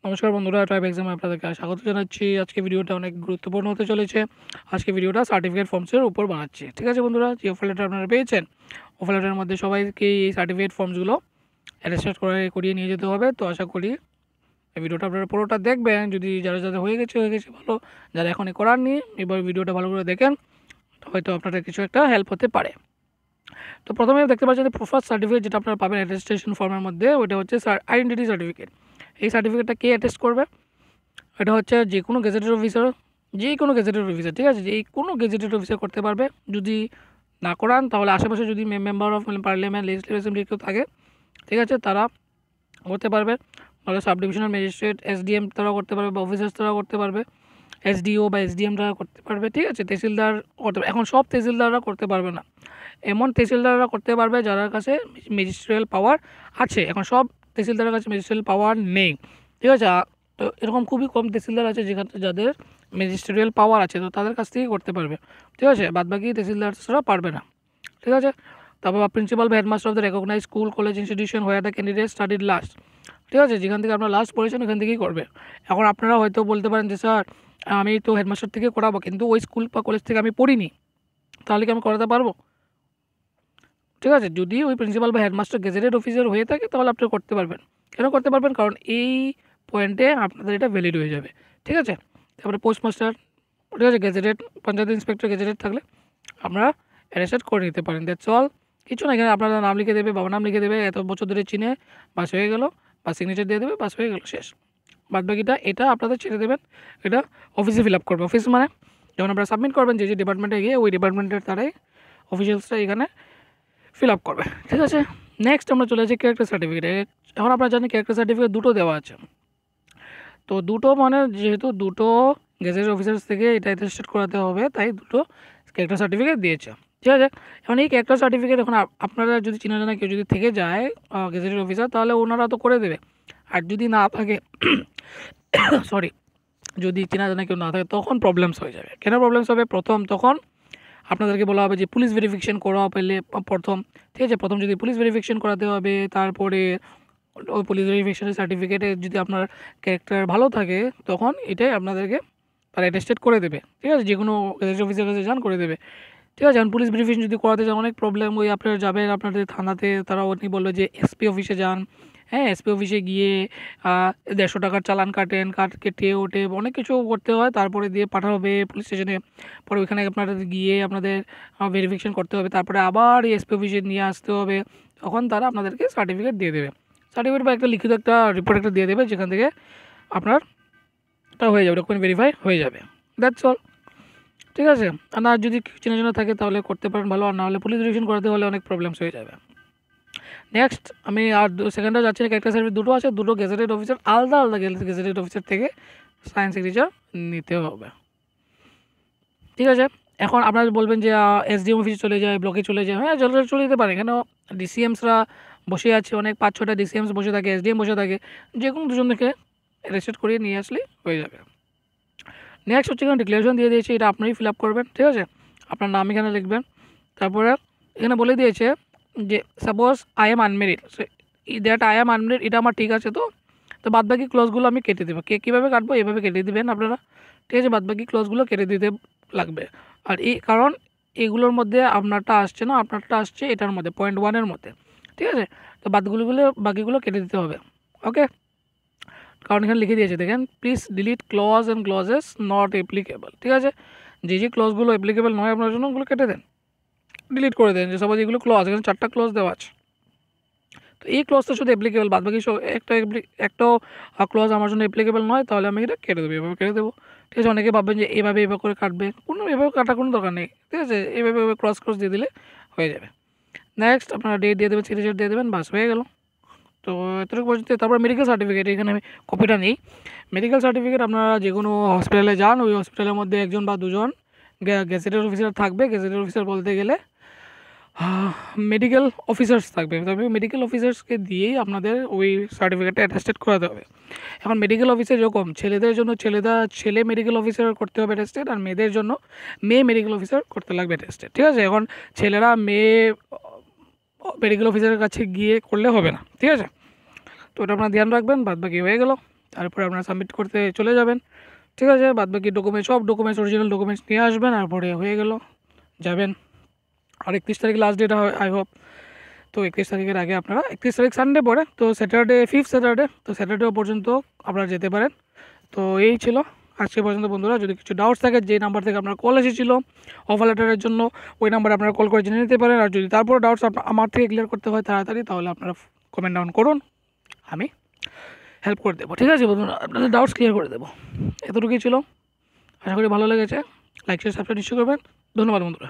নমস্কার বন্ধুরা, ট্রাইব এক্সামে আপনাদেরকে স্বাগত জানাচ্ছি। আজকে ভিডিওটা অনেক গুরুত্বপূর্ণ হতে চলেছে। আজকে ভিডিওটা সার্টিফিকেট ফর্মসের উপর বানাচ্ছি। ঠিক আছে বন্ধুরা, যে অফার লেটার আপনারা পেয়েছেন, অফার লেটারের মধ্যে সবাইকে এই সার্টিফিকেট ফর্মসগুলো অ্যাটাস্ট করিয়ে নিয়ে যেতে হবে। তো আশা করি এই ভিডিওটা আপনারা পুরোটা দেখবেন। যদি যারা হয়ে গেছে ভালো, যারা এখনই করার নেই এবার ভিডিওটা ভালো করে দেখেন, হয়তো আপনাদের কিছু একটা হেল্প হতে পারে। তো প্রথমে দেখতে পাচ্ছেন যে ফার্স্ট সার্টিফিকেট যেটা আপনারা পাবেন অ্যাটেস্টেশন ফর্মের মধ্যে, ওইটা হচ্ছে আইডেন্টিটি সার্টিফিকেট। এই সার্টিফিকেটটা কে অ্যাটেস্ট করবে? এটা হচ্ছে যে কোনো গেজেটেড অফিসার, ঠিক আছে, যে কোনো গেজেটেড অফিসার করতে পারবে। যদি না করান তাহলে আশেপাশে যদি member of parliament, legislative assembly কেউ থাকে, ঠিক আছে, তারা করতে পারবে। নাহলে সাব ডিভিশনাল ম্যাজিস্ট্রেট, এসডিএম তারা করতে পারবে, বা অফিসার্স তারা করতে পারবে, এসডিও বা এসডিএম তারা করতে পারবে, ঠিক আছে। তহসিলদার করতে পারবে। এখন সব তহসিলদাররা করতে পারবে না, এমন তহসিলদাররা করতে পারবে যারা কাছে ম্যাজিস্ট্রিয়াল পাওয়ার আছে। এখন সব তহসিলদারের কাছে ম্যাজিস্ট্রিয়াল পাওয়ার নেই, ঠিক আছে। তো এরকম খুবই কম তহসিলদার আছে যেখানে যাদের ম্যাজিস্ট্রিয়াল পাওয়ার আছে, তো তাদের কাছ থেকেই করতে পারবে, ঠিক আছে। বাদবাকি তহসিলদাররা পারবে না, ঠিক আছে। তারপর প্রিন্সিপাল বা headmaster of the recognise school, college, institution where the candidate studied last, ঠিক আছে, যেখান থেকে আপনারা লাস্ট পড়েছেন ওখান থেকেই করবে। এখন আপনারা হয়তো বলতে পারেন যে স্যার আমি তো হেডমাস্টার থেকে করাবো, কিন্তু ওই স্কুল বা কলেজ থেকে আমি পড়িনি, তাহলে কি আমি করাতে পারবো? ঠিক আছে, যদি ওই প্রিন্সিপাল বা হেডমাস্টার গেজেটেড অফিসার হয়ে থাকে তাহলে আপনি করতে পারবেন। কেন করতে পারবেন? কারণ এই পয়েন্টে আপনাদের এটা ভ্যালিড হয়ে যাবে, ঠিক আছে। তারপরে পোস্টমাস্টার, ঠিক আছে, গেজেটেড পঞ্চায়েত ইন্সপেক্টর গেজেটেড থাকলে আপনারা অ্যারেস্ট করে নিতে পারেন। দ্যাটস অল, কিছু না। এখানে আপনারা নাম লিখে দেবে, বাবার নাম লিখে দেবে, এত বছর ধরে চিনে, বাস হয়ে গেল, বা সিগনেচার দিয়ে দেবে, বাস হয়ে গেল, শেষ। বাদবাকিটা এটা আপনাদের ছেড়ে দেবেন, এটা অফিসে ফিল আপ করবে। অফিস মানে যখন আপনারা সাবমিট করবেন যে ডিপার্টমেন্টে গিয়ে, ওই ডিপার্টমেন্টের তারাই অফিসিয়ালসরা এখানে ফিল আপ করবে, ঠিক আছে। নেক্সট আমরা চলে যাচ্ছি ক্যারেক্টার সার্টিফিকেট। এখন আপনারা জানেন ক্যারেক্টার সার্টিফিকেট দুটো দেওয়া আছে। তো দুটো মানে যেহেতু দুটো গেজেটেড অফিসার্স থেকে এটা অ্যাটেস্টেড করাতে হবে, তাই দুটো ক্যারেক্টার সার্টিফিকেট দিয়েছে, ঠিক আছে। এখন এই ক্যারেক্টার সার্টিফিকেট এখন আপনারা যদি চেনা জানা কেউ যদি থেকে যায় গেজেটেড অফিসার, তাহলে ওনারা তো করে দেবে। আর যদি না থাকে সরি, যদি চেনা জানা কেউ না থাকে তখন প্রবলেমস হয়ে যাবে। কেন প্রবলেমস হবে? তখন আপনাদেরকে বলা হবে যে পুলিশ ভেরিফিকেশন করা পেলে প্রথম, ঠিক আছে, প্রথম যদি পুলিশ ভেরিফিকেশন করাতে হবে, তারপরে ওই পুলিশ ভেরিফিকেশনের সার্টিফিকেটে যদি আপনার ক্যারেক্টার ভালো থাকে তখন এটাই আপনাদেরকে তারা অ্যাটেস্টেড করে দেবে, ঠিক আছে। যে কোনো গেজেটেড অফিসের কাছে যান, করে দেবে, ঠিক আছে। এখন পুলিশ ভেরিফিকেশন যদি করাতে যান অনেক প্রবলেম, ওই আপনারা যাবেন আপনাদের থানাতে, তারা উনি বললো যে এসপি অফিসে যান। হ্যাঁ, এসপি অফিসে গিয়ে 150 টাকার চালান কেটে ওঠে অনেক কিছু করতে হয়, তারপরে দিয়ে পাঠানো হবে পুলিশ স্টেশনে। পরে ওইখানে আপনাদের গিয়ে আপনাদের ভেরিফিকেশন করতে হবে, তারপরে আবার এসপি অফিসে নিয়ে আসতে হবে। তখন তারা আপনাদেরকে সার্টিফিকেট দিয়ে দেবে। সার্টিফিকেট বা একটা লিখিত একটা রিপোর্ট একটা দিয়ে দেবে, যেখান থেকে আপনার তা হয়ে যাবে, ডকুমেন্ট ভেরিফাই হয়ে যাবে। দ্যাটস অল, ঠিক আছে। আর না যদি চেনা জানা থাকে তাহলে করতে পারেন ভালো, আর না হলে পুলিশ ভেরিফিকেশন করাতে হলে অনেক প্রবলেমস হয়ে যাবে। নেক্সট আমি আর সেকেন্ডে যাচ্ছি না, ক্যারেক্টার সার্টিফিকেট দুটো আছে, দুটো গেজেটেড অফিসার আলাদা গেজেটেড অফিসার থেকে সাইন সিগনেচার নিতে হবে, ঠিক আছে। এখন আপনারা বলবেন যে এসডিএম অফিসে চলে যায়, ব্লকে চলে যায়। হ্যাঁ, চলে যেতে পারে, কেন ডিসিএমসরা বসে আছে, অনেক 5-6টা ডিসিএমস বসে থাকে, এসডিএম বসে থাকে, যে কোনো দুজন থেকে অ্যারেস্টেড করিয়ে নিয়ে আসলেই হয়ে যাবে। নেক্সট হচ্ছে এখানে ডিক্লারেশন দিয়ে দিয়েছে, এটা আপনারই ফিল আপ করবেন, ঠিক আছে। আপনার নাম এখানে লিখবেন। তারপরে এখানে বলে দিয়েছে যে suppose I am unmarried, that I am unmarried, এটা আমার ঠিক আছে। তো বাদবাকি ক্লজগুলো আমি কেটে দেবো। কীভাবে কাটবো? এভাবে কেটে দেবেন আপনারা, ঠিক আছে। বাদবাকি ক্লজগুলো কেটে দিতে লাগবে। আর এই কারণ এগুলোর মধ্যে আপনারটা আসছে না, আপনারটা আসছে এটার মধ্যে পয়েন্ট 1-এর মধ্যে, ঠিক আছে। তো বাকিগুলো কেটে দিতে হবে, ওকে। কারণ এখানে লিখে দিয়েছে দেখেন, please delete clause and clauses not applicable, ঠিক আছে। যে ক্লজগুলো অ্যাপ্লিকেবল নয় আপনার জন্য ওগুলো কেটে দেন, ডিলিট করে দেন। যে সবাই যেগুলো ক্লজ, এখানে 4টা ক্লজ দেওয়া আছে, তো এই ক্লজটা শুধু অ্যাপ্লিকেবল, বাদবাকি সব একটাও ক্লজ আমার জন্য অ্যাপ্লিকেবল নয়, তাহলে আমি এটা কেটে দেবো, এভাবে কেটে দেবো, ঠিক আছে। অনেকে ভাববেন যে এভাবে করে কাটবে, এভাবে কাটার কোনো দরকার নেই, ঠিক আছে। এভাবে ক্রস দিয়ে দিলে হয়ে যাবে। নেক্সট আপনারা ডেট দিয়ে দেবেন, সিগনেচার দিয়ে দেবেন, বাস হয়ে গেল। তো এতটুকু পর্যন্ত। তারপর মেডিকেল সার্টিফিকেট, এখানে আমি কপিটা নেই। মেডিকেল সার্টিফিকেট আপনারা যে কোনো হসপিটালে যান, ওই হসপিটালের মধ্যে 1 বা 2 গেজেটেড অফিসার থাকবে। গেজেটেড অফিসার বলতে গেলে মেডিকেল অফিসার্স থাকবে, তবে মেডিকেল অফিসার্সকে দিয়েই আপনাদের ওই সার্টিফিকেটটা অ্যাটেস্টেড করাতে হবে। এখন মেডিকেল অফিসার যেরকম ছেলেদের জন্য ছেলে মেডিকেল অফিসার করতে হবে অ্যাটেস্টেড, আর মেয়েদের জন্য মেয়ে মেডিকেল অফিসার করতে লাগবে অ্যাটেস্টেড, ঠিক আছে। এখন ছেলেরা মেয়ে মেডিকেল অফিসারের কাছে গিয়ে করলে হবে না, ঠিক আছে। তো ওটা আপনার ধ্যান রাখবেন, বাদ বাকি হয়ে গেল। তারপরে আপনারা সাবমিট করতে চলে যাবেন। ঠিক আছে, বাদবাকি সব ডকুমেন্টস অরিজিনাল ডকুমেন্টস নিয়ে আসবেন, তারপরে হয়ে গেল, যাবেন। আর 31 তারিখ লাস্ট ডেট আই হোপ। তো 31 তারিখের আগে আপনারা, 31 তারিখ সানডে পড়ে, তো স্যাটারডে 5th স্যাটারডে, তো স্যাটারডেও পর্যন্ত আপনারা যেতে পারেন। তো এই ছিল আজকে পর্যন্ত বন্ধুরা। যদি কিছু ডাউটস থাকে, যে নাম্বার থেকে আপনার কল এসেছিলো অফার লেটারের জন্য, ওই নাম্বারে আপনারা কল করে জেনে নিতে পারেন। আর যদি তারপরে ডাউটস আমার থেকে ক্লিয়ার করতে হয় তাড়াতাড়ি, তাহলে আপনারা কমেন্ট ডাউন করুন, আমি হেল্প করে দেবো। ঠিক আছে বন্ধুরা, আপনাদের ডাউটস ক্লিয়ার করে দেবো। এতটুকুই ছিল, আশা করি ভালো লেগেছে। লাইক শেয়ার সাবস্ক্রাইব নিশ্চয়ই করবেন। ধন্যবাদ বন্ধুরা।